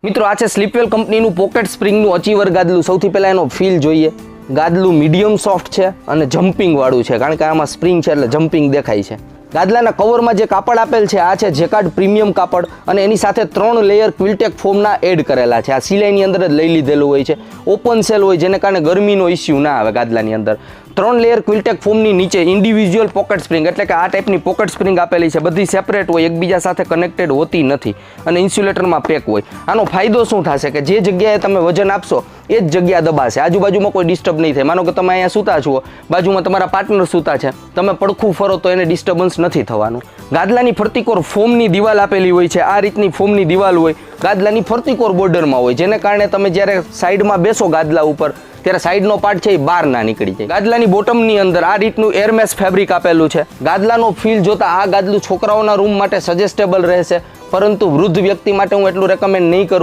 મિત્રો આ છે સ્લીપવેલ કંપનીનું પોકેટ સ્પ્રિંગનું અચીવર ગાદલું. સૌથી પહેલાં એનો ફીલ જોઈએ. ગાદલું મીડિયમ સોફ્ટ છે અને જમ્પિંગ વાળું છે, કારણ કે આમાં સ્પ્રિંગ છે એટલે જમ્પિંગ દેખાય છે. ગાદલાના કવરમાં જે કાપડ આપેલ છે આ છે જેકાર્ડ પ્રીમિયમ કાપડ અને એની સાથે 3 લેયર ક્વિલ્ટેક ફોમના એડ કરેલા છે. આ સિલાઈની અંદર જ લઈ લીધેલું હોય છે. ઓપન સેલ હોય જેને કારણે ગરમીનો ઇસ્યુ ના આવે ગાદલાની અંદર. 3 લેયર ક્વિલ્ટેક ફોમની નીચે ઇન્ડિવિજ્યુઅલ પોકેટ સ્પ્રિંગ એટલે કે આ ટાઈપની પોકેટ સ્પ્રિંગ આપેલી છે. બધી સેપરેટ હોય, એકબીજા સાથે કનેક્ટેડ હોતી નથી અને ઇન્સ્યુલેટરમાં પેક હોય. આનો ફાયદો શું થશે કે જે જગ્યાએ તમે વજન આપશો એ જ જગ્યા દબાશે, આજુબાજુમાં કોઈ ડિસ્ટર્બ નહીં થાય. માનો કે તમે અહીંયા સૂતા છો, બાજુમાં તમારા પાર્ટનર સૂતા છે, તમે પડખું ફરો તો એને ડિસ્ટર્બન્સ નથી થવાનું. ગાદલાની ફરતીકોર ફોમની દિવાલ આપેલી હોય છે. આ રીતની ફોમની દિવાલ હોય, ગાદલાની ફરતીકોર બોર્ડરમાં હોય, જેને કારણે તમે જ્યારે સાઈડમાં બેસો ગાદલા ઉપર ત્યારે સાઈડનો પાર્ટ છે એ બહાર ના નીકળી જાય. ગાદલાની બોટમની અંદર આ રીતનું એરમેસ ફેબ્રિક આપેલું છે. ગાદલાનો ફીલ જોતા આ ગાદલું છોકરાઓના રૂમ માટે સજેસ્ટેબલ રહેશે, પરંતુ વૃદ્ધ વ્યક્તિ માટે હું એટલું રેકમેન્ડ નહીં કરું.